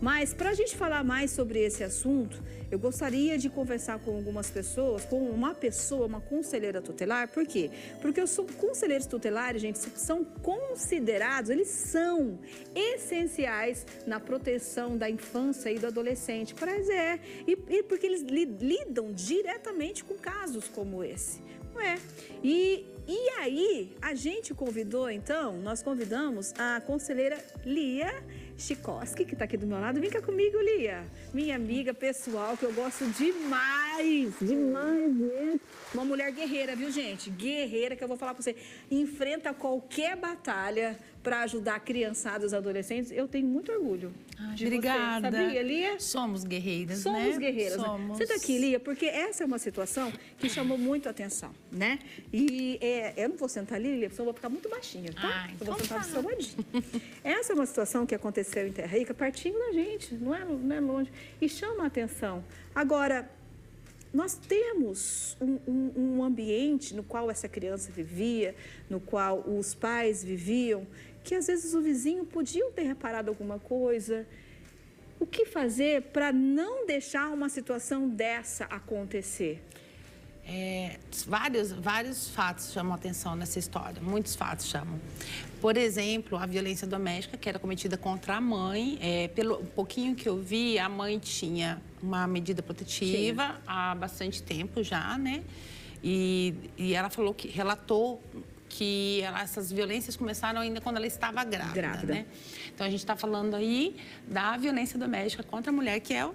Mas para a gente falar mais sobre esse assunto, eu gostaria de conversar com algumas pessoas, com uma pessoa, uma conselheira tutelar. Por quê? Porque os conselheiros tutelares, gente, são considerados, eles são essenciais na proteção da infância e do adolescente. E porque eles lidam diretamente com casos como esse. Não é? E aí, a gente convidou, então, nós convidamos a conselheira Lia Chikoski, que está aqui do meu lado. Vem cá comigo, Lia. Minha amiga pessoal, que eu gosto demais, demais mesmo. Uma mulher guerreira, viu, gente? Guerreira, que eu vou falar para você. Enfrenta qualquer batalha para ajudar a criançada e os adolescentes. Eu tenho muito orgulho de Obrigada. você. Sabia, Lia? Somos guerreiras, Somos né? guerreiras. Somos. Senta aqui, Lia, porque essa é uma situação que chamou muito a atenção, né? E eu não vou sentar ali, Lia, porque eu vou ficar muito baixinha, tá? Eu vou sentar do seu ladinho. Essa é uma situação que aconteceu em Terra Rica, pertinho da gente, não é longe. E chama a atenção. Agora, nós temos um ambiente no qual essa criança vivia, no qual os pais viviam, que às vezes o vizinho podiam ter reparado alguma coisa. O que fazer para não deixar uma situação dessa acontecer? Vários fatos chamam atenção nessa história, muitos fatos chamam. Por exemplo, a violência doméstica que era cometida contra a mãe. Pelo pouquinho que eu vi, a mãe tinha uma medida protetiva há bastante tempo já, né? E ela relatou que essas violências começaram ainda quando ela estava grávida. Né? Então, a gente está falando aí da violência doméstica contra a mulher, que é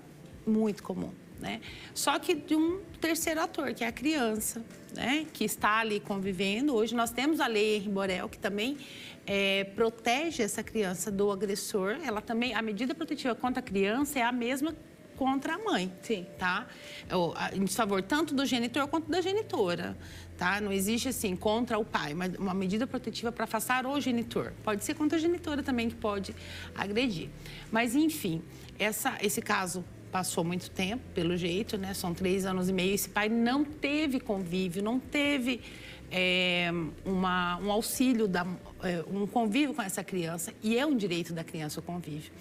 muito comum. Né? Só que de um terceiro ator, que é a criança, né? Que está ali convivendo. Hoje nós temos a lei Henri Borel, que também protege essa criança do agressor. Ela também, a medida protetiva contra a criança é a mesma contra a mãe. Sim. Tá? Em favor tanto do genitor quanto da genitora. Tá? Não existe assim contra o pai, mas uma medida protetiva para afastar o genitor. Pode ser contra a genitora também, que pode agredir. Mas, enfim, esse caso passou muito tempo, pelo jeito, né? São 3 anos e meio. Esse pai não teve convívio, não teve um auxílio, um convívio com essa criança. E é um direito da criança o convívio.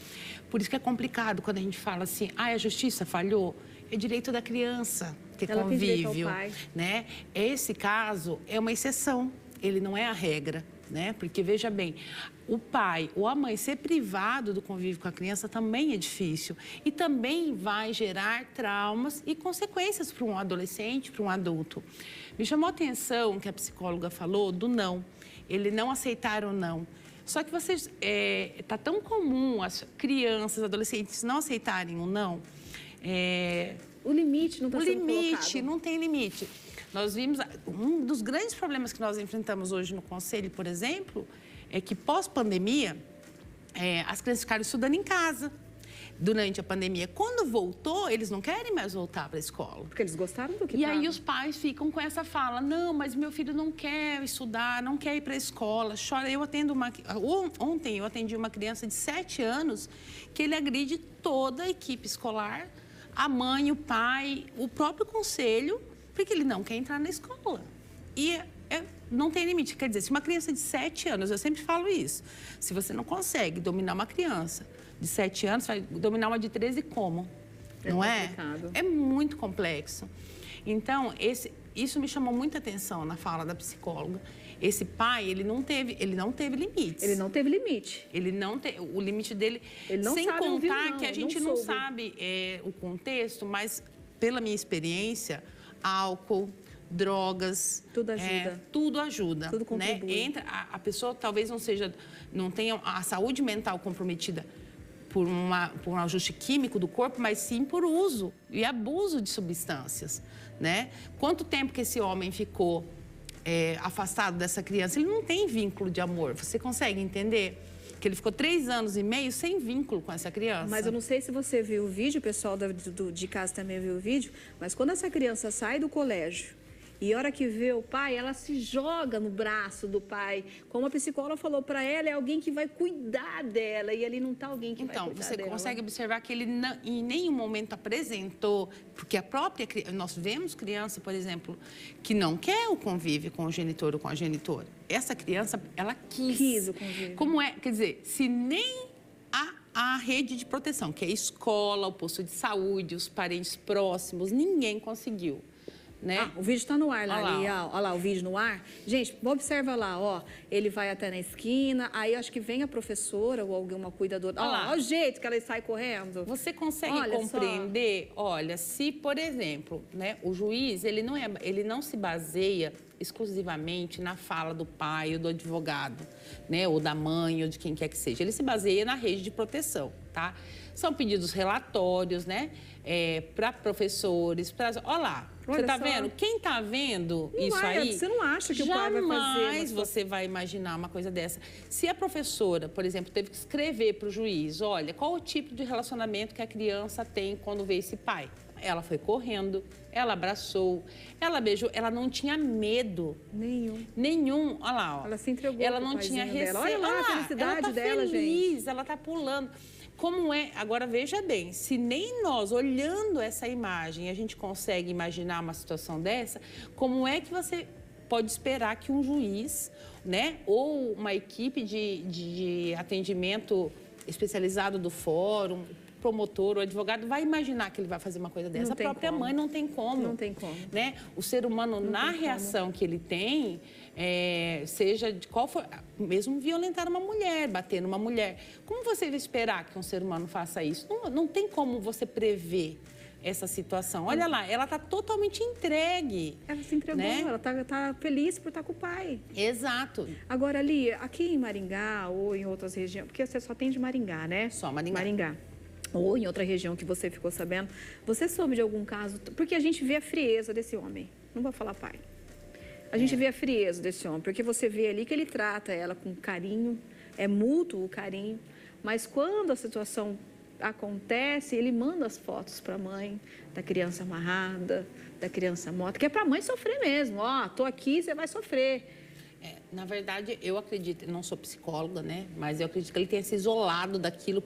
Por isso que é complicado quando a gente fala assim, a justiça falhou. É direito da criança ter Ela convívio. tem direito ao pai. Né? Esse caso é uma exceção, ele não é a regra. Né? Porque, veja bem, o pai ou a mãe ser privado do convívio com a criança também é difícil. E também vai gerar traumas e consequências para um adolescente, para um adulto. Me chamou a atenção que a psicóloga falou do não. Ele não aceitar o não. Só que vocês, tá tão comum as crianças, adolescentes não aceitarem o não. O limite não está sendo colocado. O limite, não tem limite. Nós vimos, um dos grandes problemas que nós enfrentamos hoje no Conselho, por exemplo, é que pós-pandemia, as crianças ficaram estudando em casa durante a pandemia. Quando voltou, eles não querem mais voltar para a escola. Porque eles gostaram do que E aí os pais ficam com essa fala, não, mas meu filho não quer estudar, não quer ir para a escola, chora. Ontem eu atendi uma criança de 7 anos que ele agride toda a equipe escolar, a mãe, o pai, o próprio conselho, porque ele não quer entrar na escola. E não tem limite. Quer dizer, se uma criança de 7 anos, eu sempre falo isso, se você não consegue dominar uma criança de 7 anos, vai dominar uma de 13 como? Não é? É muito complexo. Então, isso me chamou muita atenção na fala da psicóloga. Esse pai, ele não teve limites. Ele não teve limite. O limite dele, ele não sem sabe contar ouvir, que a gente não sabe o contexto, mas pela minha experiência, álcool, drogas, tudo ajuda. Tudo ajuda. Tudo contribui. Né? A pessoa talvez não tenha a saúde mental comprometida por um ajuste químico do corpo, mas sim por uso e abuso de substâncias, né? Quanto tempo que esse homem ficou afastado dessa criança? Ele não tem vínculo de amor. Você consegue entender? Que ele ficou 3 anos e meio sem vínculo com essa criança. Mas eu não sei se você viu o vídeo, o pessoal de casa também viu o vídeo, mas quando essa criança sai do colégio e a hora que vê o pai, ela se joga no braço do pai. Como a psicóloga falou para ela, é alguém que vai cuidar dela e ali não está alguém que vai cuidar dela. Então, você consegue observar que ele em nenhum momento apresentou, porque nós vemos criança, por exemplo, que não quer o convívio com o genitor ou com a genitora. Essa criança, ela quis o convívio. Como quer dizer, se nem a a rede de proteção, que é a escola, o posto de saúde, os parentes próximos, ninguém conseguiu. Né? O vídeo está no ar lá, olha lá o vídeo no ar. Gente, observa lá, ó, ele vai até na esquina, aí acho que vem a professora ou alguma cuidadora. Olha o jeito que ela sai correndo. Você consegue compreender? Só. Olha, se, por exemplo, né, o juiz, ele não se baseia exclusivamente na fala do pai ou do advogado, né, ou da mãe ou de quem quer que seja. Ele se baseia na rede de proteção, tá? São pedidos relatórios, né, para professores, olha lá. Você tá vendo? Quem tá vendo isso aí... Você não acha que o pai vai fazer... Jamais você vai imaginar uma coisa dessa. Se a professora, por exemplo, teve que escrever para o juiz, olha, qual o tipo de relacionamento que a criança tem quando vê esse pai? Ela foi correndo, ela abraçou, ela beijou, ela não tinha medo. Nenhum. Olha lá, ó. Ela se entregou. Ela não tinha receio. Olha lá a felicidade dela, gente. Ela tá feliz, ela tá pulando. Como é? Agora, veja bem, se nem nós, olhando essa imagem, a gente consegue imaginar uma situação dessa, como é que você pode esperar que um juiz, né, ou uma equipe de atendimento especializado do fórum, promotor ou advogado, vai imaginar que ele vai fazer uma coisa dessa? A própria mãe não tem como. Não tem como. Né? O ser humano, na reação que ele tem, seja de qual for, mesmo violentar uma mulher, bater numa mulher, como você vai esperar que um ser humano faça isso? Não tem como você prever essa situação. Olha lá, ela está totalmente entregue. Ela se entregou, né? Ela tá feliz por estar com o pai. Exato. Agora, ali, aqui em Maringá ou em outras regiões, porque você só tem de Maringá, né? Só Maringá. Maringá. Ou em outra região que você ficou sabendo, você soube de algum caso? Porque a gente vê a frieza desse homem. Não vou falar pai. A gente vê a frieza desse homem, porque você vê ali que ele trata ela com carinho, é mútuo o carinho, mas quando a situação acontece, ele manda as fotos para a mãe da criança amarrada, da criança morta, que é para a mãe sofrer mesmo. Ó, tô aqui, você vai sofrer. Na verdade, eu acredito, não sou psicóloga, né? Mas eu acredito que ele tenha se isolado daquilo.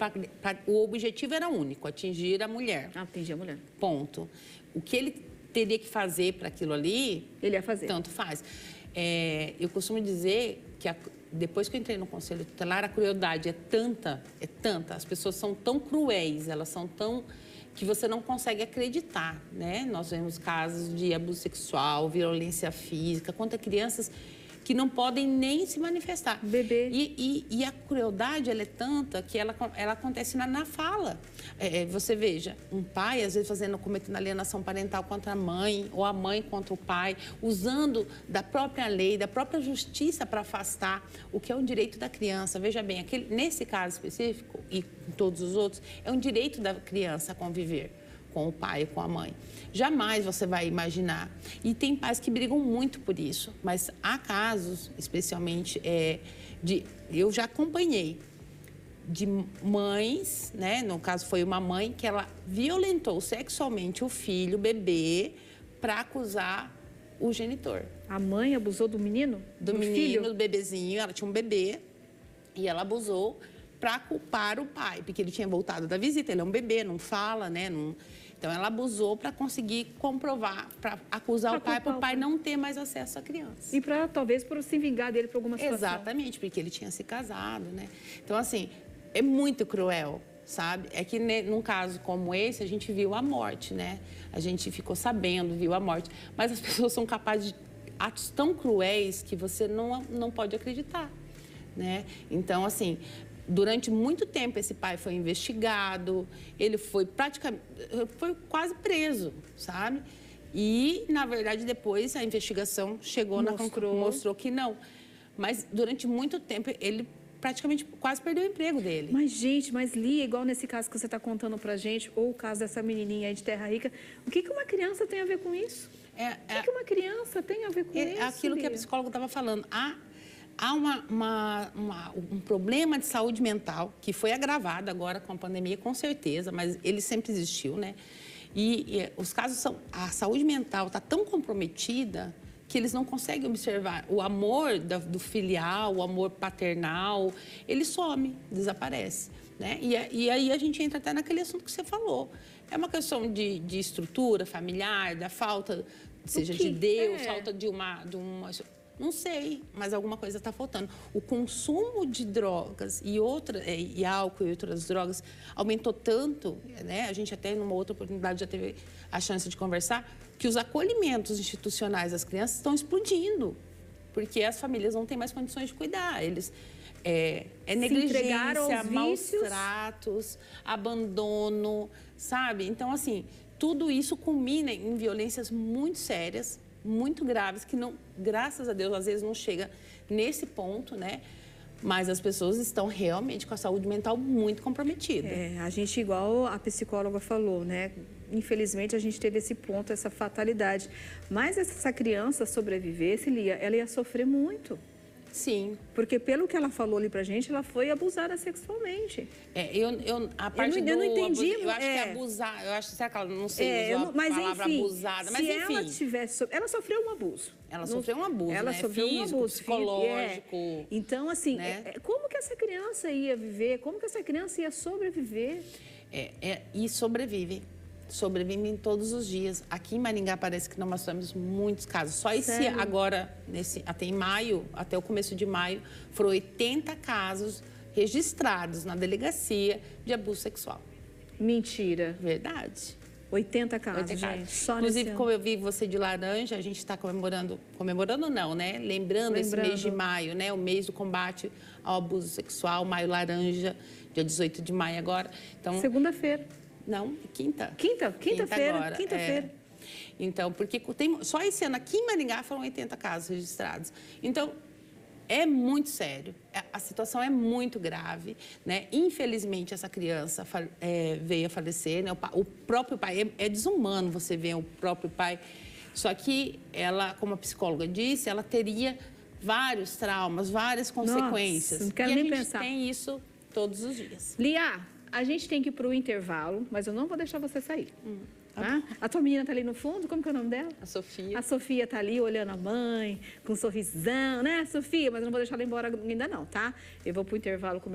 O objetivo era único, atingir a mulher. Atingir a mulher. Ponto. O que ele teria que fazer para aquilo ali... Ele ia fazer. Tanto faz. Eu costumo dizer que depois que eu entrei no Conselho Tutelar, a crueldade é tanta, as pessoas são tão cruéis, elas são tão... que você não consegue acreditar, né? Nós vemos casos de abuso sexual, violência física, contra crianças que não podem nem se manifestar. Bebê. E a crueldade, ela é tanta que ela acontece na fala. Você veja, um pai, às vezes, cometendo alienação parental contra a mãe, ou a mãe contra o pai, usando da própria lei, da própria justiça para afastar o que é um direito da criança. Veja bem, nesse caso específico, e em todos os outros, é um direito da criança conviver com o pai e com a mãe. Jamais você vai imaginar. E tem pais que brigam muito por isso, mas há casos, especialmente, eu já acompanhei, de mães, né? No caso foi uma mãe que ela violentou sexualmente o filho, o bebê, para acusar o genitor. A mãe abusou do menino? Do menino, filho? Do bebezinho, ela tinha um bebê e ela abusou para culpar o pai, porque ele tinha voltado da visita, ele é um bebê, não fala, né? Então, ela abusou para conseguir comprovar, para acusar o pai, para o pai não ter mais acesso à criança. E para, talvez, por se vingar dele por alguma situação. Exatamente, porque ele tinha se casado, né? Então, assim, é muito cruel, sabe? É que num caso como esse, a gente viu a morte, né? A gente ficou sabendo, viu a morte. Mas as pessoas são capazes de atos tão cruéis que você não pode acreditar, né? Então, assim... Durante muito tempo, esse pai foi investigado, ele foi quase preso, sabe? E, na verdade, depois a investigação chegou mostrou que não. Mas, durante muito tempo, ele praticamente quase perdeu o emprego dele. Mas, gente, Lia, igual nesse caso que você está contando pra gente, ou o caso dessa menininha aí de Terra Rica, o que uma criança tem a ver com isso? O que uma criança tem a ver com isso, É aquilo que a psicóloga estava falando. Há um problema de saúde mental que foi agravado agora com a pandemia, com certeza, mas ele sempre existiu, né? E os casos são... A saúde mental está tão comprometida que eles não conseguem observar o amor do filial, o amor paternal, ele some, desaparece, né? E aí a gente entra até naquele assunto que você falou. É uma questão de estrutura familiar, da falta, seja de Deus, falta de uma... Não sei, mas alguma coisa está faltando. O consumo de drogas e álcool e outras drogas aumentou tanto, né? A gente até, numa outra oportunidade, já teve a chance de conversar, que os acolhimentos institucionais das crianças estão explodindo, porque as famílias não têm mais condições de cuidar. Eles negligência, maus tratos, abandono, sabe? Então, assim, tudo isso culmina em violências muito sérias, muito graves, que não, graças a Deus, às vezes não chega nesse ponto, né? Mas as pessoas estão realmente com a saúde mental muito comprometida. A gente, igual a psicóloga falou, né? Infelizmente, a gente teve esse ponto, essa fatalidade. Mas essa criança sobrevivesse, Lia, ela ia sofrer muito. Sim. Porque pelo que ela falou ali pra gente, ela foi abusada sexualmente. A parte eu não entendi. Eu acho que abusar, eu acho, será que ela não sei usou a palavra enfim, abusada, mas se enfim. ela tivesse, ela sofreu um abuso. Ela sofreu um abuso, ela né? sofreu Físico, um abuso psicológico. Então, assim, né? como que essa criança ia viver? Como que essa criança ia sobreviver? E sobrevivem sobrevivem todos os dias. Aqui em Maringá parece que nós temos muitos casos. Só esse agora, até em maio, até o começo de maio, foram 80 casos registrados na delegacia de abuso sexual. Mentira. Verdade. 80 casos, 80 gente. casos. Só Inclusive, como eu vi você de laranja, a gente está comemorando não, né? Lembrando esse mês de maio, né? O mês do combate ao abuso sexual, Maio Laranja, dia 18 de maio agora. Então, segunda-feira. Não, quinta. Quinta-feira. Quinta-feira. Então, porque só esse ano aqui em Maringá foram 80 casos registrados. Então, é muito sério. A situação é muito grave, né? Infelizmente, essa criança veio a falecer, né? O próprio pai, é desumano você ver o próprio pai. Só que ela, como a psicóloga disse, ela teria vários traumas, várias consequências. Nossa, não quero nem pensar. E a gente tem isso todos os dias. Lia, a gente tem que ir para o intervalo, mas eu não vou deixar você sair. Tá? A tua menina tá ali no fundo, como que é o nome dela? A Sofia. A Sofia tá ali olhando a mãe, com um sorrisão, né, Sofia? Mas eu não vou deixar ela embora ainda não, tá? Eu vou pro intervalo comercial.